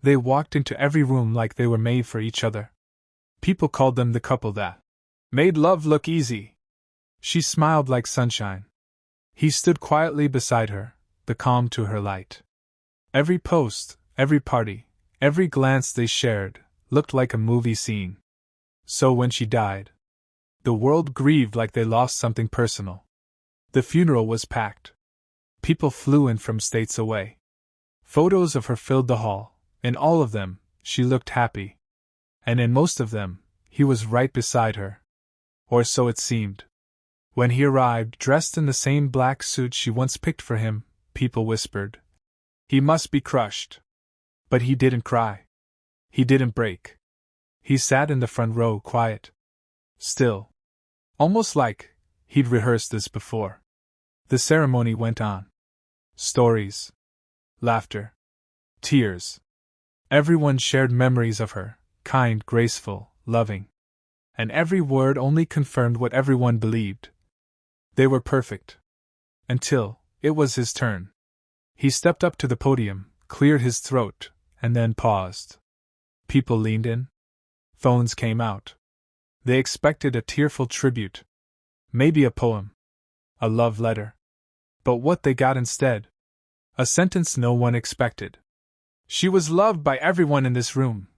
They walked into every room like they were made for each other. People called them the couple that made love look easy. She smiled like sunshine. He stood quietly beside her, the calm to her light. Every post, every party, every glance they shared, looked like a movie scene. So when she died, the world grieved like they lost something personal. The funeral was packed. People flew in from states away. Photos of her filled the hall. In all of them, she looked happy. And in most of them, he was right beside her. Or so it seemed. When he arrived, dressed in the same black suit she once picked for him, people whispered, "He must be crushed." But he didn't cry. He didn't break. He sat in the front row, quiet. Still. Almost like he'd rehearsed this before. The ceremony went on. Stories. Laughter. Tears. Everyone shared memories of her, kind, graceful, loving. And every word only confirmed what everyone believed. They were perfect. Until it was his turn. He stepped up to the podium, cleared his throat, and then paused. People leaned in. Phones came out. They expected a tearful tribute. Maybe a poem. A love letter. But what they got instead? A sentence no one expected. She was loved by everyone in this room,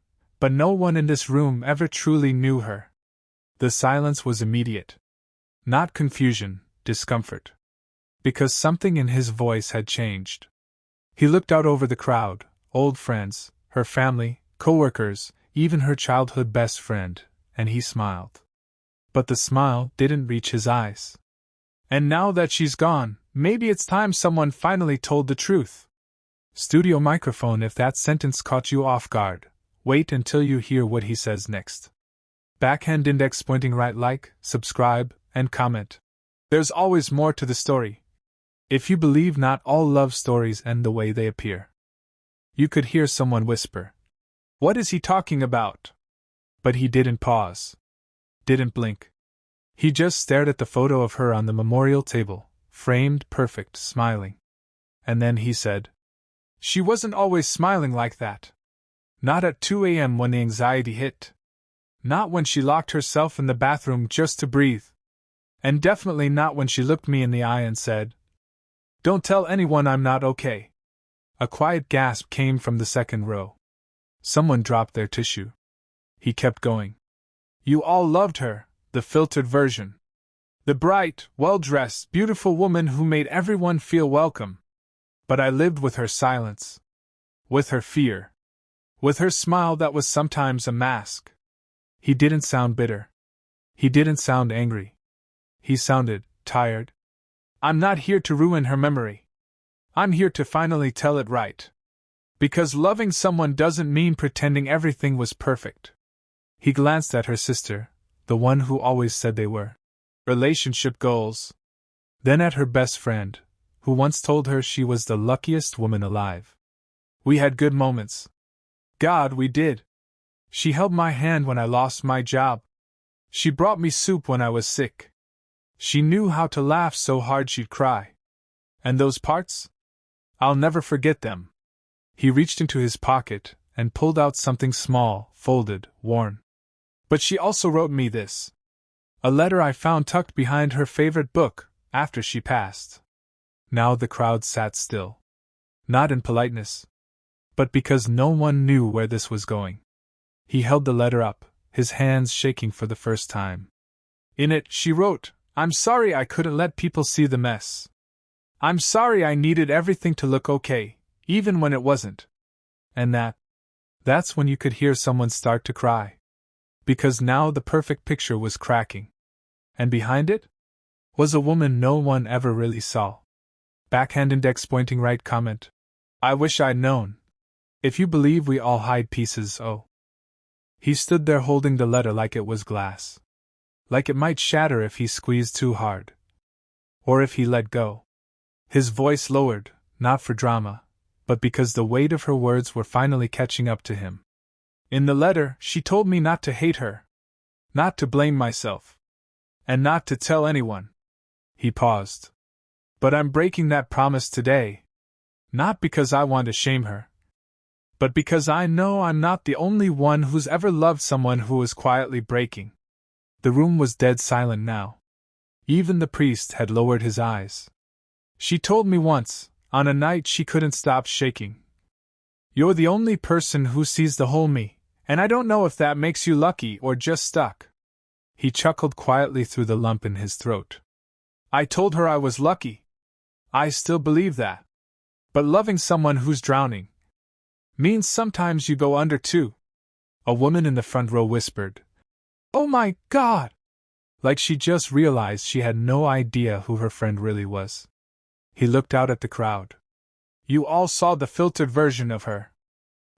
but no one in this room ever truly knew her. The silence was immediate. Not confusion, discomfort. Because something in his voice had changed. He looked out over the crowd, old friends, her family, co-workers, even her childhood best friend, and he smiled. But the smile didn't reach his eyes. And now that she's gone, maybe it's time someone finally told the truth. Studio microphone, if that sentence caught you off guard, wait until you hear what he says next. Backhand index pointing right, like, subscribe, and comment. There's always more to the story. If you believe not all love stories end the way they appear. You could hear someone whisper, "What is he talking about?" But he didn't pause. Didn't blink. He just stared at the photo of her on the memorial table, framed, perfect, smiling. And then he said, "She wasn't always smiling like that. Not at 2 a.m. when the anxiety hit. Not when she locked herself in the bathroom just to breathe. And definitely not when she looked me in the eye and said, 'Don't tell anyone I'm not okay.'" A quiet gasp came from the second row. Someone dropped their tissue. He kept going. "You all loved her, the filtered version. The bright, well-dressed, beautiful woman who made everyone feel welcome. But I lived with her silence. With her fear. With her smile that was sometimes a mask." He didn't sound bitter. He didn't sound angry. He sounded tired. "I'm not here to ruin her memory. I'm here to finally tell it right. Because loving someone doesn't mean pretending everything was perfect." He glanced at her sister, the one who always said they were relationship goals. Then at her best friend, who once told her she was the luckiest woman alive. "We had good moments. God, we did. She held my hand when I lost my job. She brought me soup when I was sick. She knew how to laugh so hard she'd cry. And those parts? I'll never forget them." He reached into his pocket and pulled out something small, folded, worn. "But she also wrote me this. A letter I found tucked behind her favorite book, after she passed." Now the crowd sat still. Not in politeness, but because no one knew where this was going. He held the letter up, his hands shaking for the first time. In it, she wrote, "I'm sorry I couldn't let people see the mess. I'm sorry I needed everything to look okay, even when it wasn't." And that's when you could hear someone start to cry. Because now the perfect picture was cracking. And behind it? Was a woman no one ever really saw. Backhand index pointing right, comment. "I wish I'd known. If you believe we all hide pieces, oh." He stood there holding the letter like it was glass. Like it might shatter if he squeezed too hard. Or if he let go. His voice lowered, not for drama, but because the weight of her words were finally catching up to him. "In the letter, she told me not to hate her. Not to blame myself. And not to tell anyone." He paused. "But I'm breaking that promise today. Not because I want to shame her. but because I know I'm not the only one who's ever loved someone who was quietly breaking. The room was dead silent now. Even the priest had lowered his eyes. She told me once, on a night she couldn't stop shaking. You're the only person who sees the whole me, and I don't know if that makes you lucky or just stuck. He chuckled quietly through the lump in his throat. I told her I was lucky. I still believe that. But loving someone who's drowning means sometimes you go under too. A woman in the front row whispered, "Oh my God!" Like she just realized she had no idea who her friend really was. He looked out at the crowd. You all saw the filtered version of her.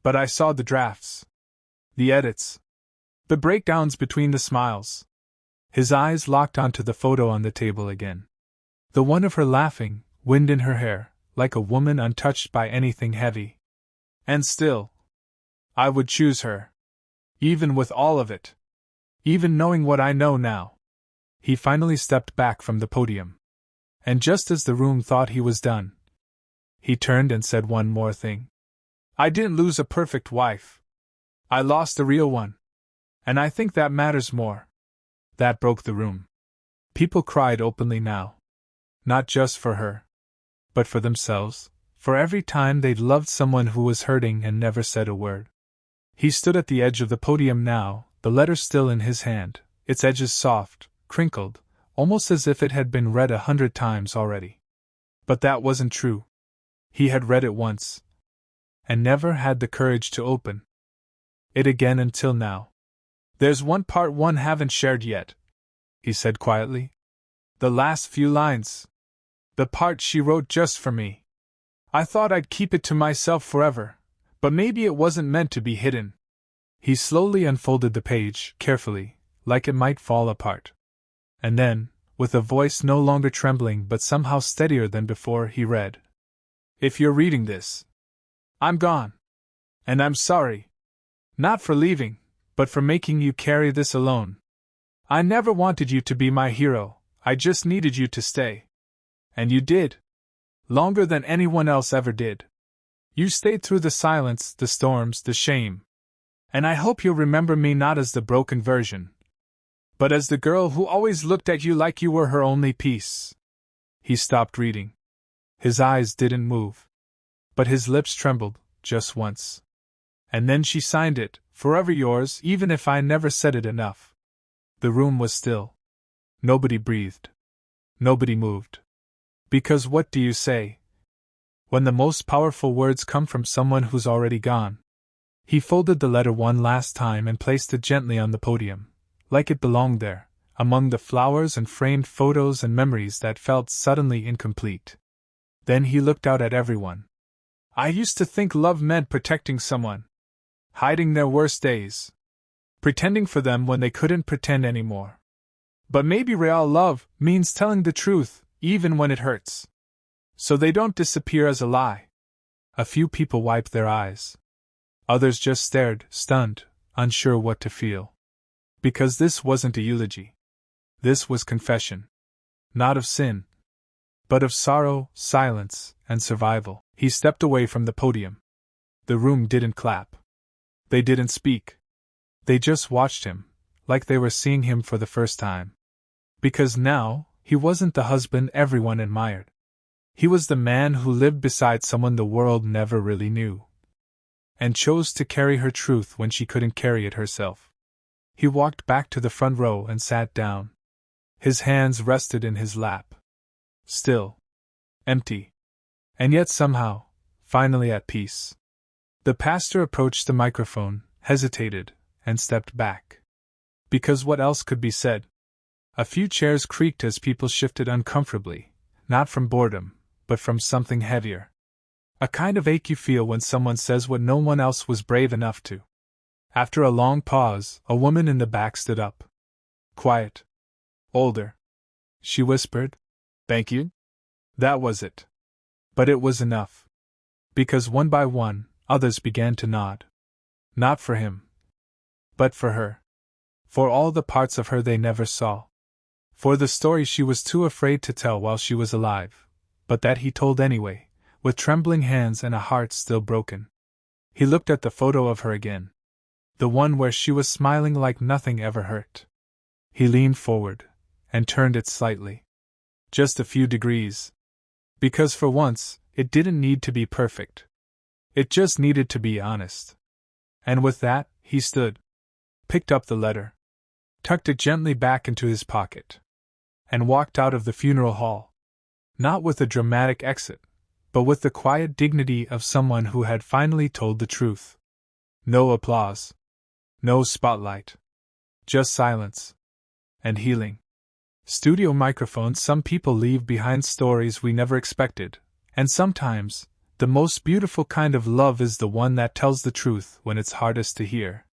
But I saw the drafts. The edits. The breakdowns between the smiles. His eyes locked onto the photo on the table again. The one of her laughing, wind in her hair, like a woman untouched by anything heavy. And still, I would choose her. Even with all of it. Even knowing what I know now. He finally stepped back from the podium. And just as the room thought he was done, he turned and said one more thing. I didn't lose a perfect wife. I lost a real one. And I think that matters more. That broke the room. People cried openly now. Not just for her, but for themselves, for every time they'd loved someone who was hurting and never said a word. He stood at the edge of the podium now, the letter still in his hand, its edges soft, crinkled, almost as if it had been read 100 times already. But that wasn't true. He had read it once, and never had the courage to open it again until now. There's one part one haven't shared yet, he said quietly. The last few lines. The part she wrote just for me. I thought I'd keep it to myself forever, but maybe it wasn't meant to be hidden. He slowly unfolded the page, carefully, like it might fall apart. And then, with a voice no longer trembling but somehow steadier than before, he read. If you're reading this, I'm gone. And I'm sorry. Not for leaving, but for making you carry this alone. I never wanted you to be my hero, I just needed you to stay. And you did. Longer than anyone else ever did. You stayed through the silence, the storms, the shame. And I hope you'll remember me not as the broken version, but as the girl who always looked at you like you were her only piece. He stopped reading. His eyes didn't move. But his lips trembled, just once. And then she signed it, forever yours, even if I never said it enough. The room was still. Nobody breathed. Nobody moved. Because what do you say when the most powerful words come from someone who's already gone? He folded the letter one last time and placed it gently on the podium, like it belonged there, among the flowers and framed photos and memories that felt suddenly incomplete. Then he looked out at everyone. I used to think love meant protecting someone, hiding their worst days, pretending for them when they couldn't pretend anymore. But maybe real love means telling the truth, even when it hurts, so they don't disappear as a lie. A few people wiped their eyes. Others just stared, stunned, unsure what to feel. Because this wasn't a eulogy. This was confession. Not of sin, but of sorrow, silence, and survival. He stepped away from the podium. The room didn't clap. They didn't speak. They just watched him, like they were seeing him for the first time. Because now, he wasn't the husband everyone admired. He was the man who lived beside someone the world never really knew, and chose to carry her truth when she couldn't carry it herself. He walked back to the front row and sat down. His hands rested in his lap. Still. Empty. And yet somehow, finally at peace. The pastor approached the microphone, hesitated, and stepped back. Because what else could be said? A few chairs creaked as people shifted uncomfortably, not from boredom, but from something heavier. A kind of ache you feel when someone says what no one else was brave enough to. After a long pause, a woman in the back stood up. Quiet. Older. She whispered, "Thank you." That was it. But it was enough. Because one by one, others began to nod. Not for him, but for her. For all the parts of her they never saw. For the story she was too afraid to tell while she was alive, but that he told anyway, with trembling hands and a heart still broken. He looked at the photo of her again. The one where she was smiling like nothing ever hurt. He leaned forward and turned it slightly. Just a few degrees. Because for once, it didn't need to be perfect. It just needed to be honest. And with that, he stood, picked up the letter, tucked it gently back into his pocket, and walked out of the funeral hall. Not with a dramatic exit, but with the quiet dignity of someone who had finally told the truth. No applause. No spotlight. Just silence. And healing. Studio microphones. Some people leave behind stories we never expected, and sometimes, the most beautiful kind of love is the one that tells the truth when it's hardest to hear.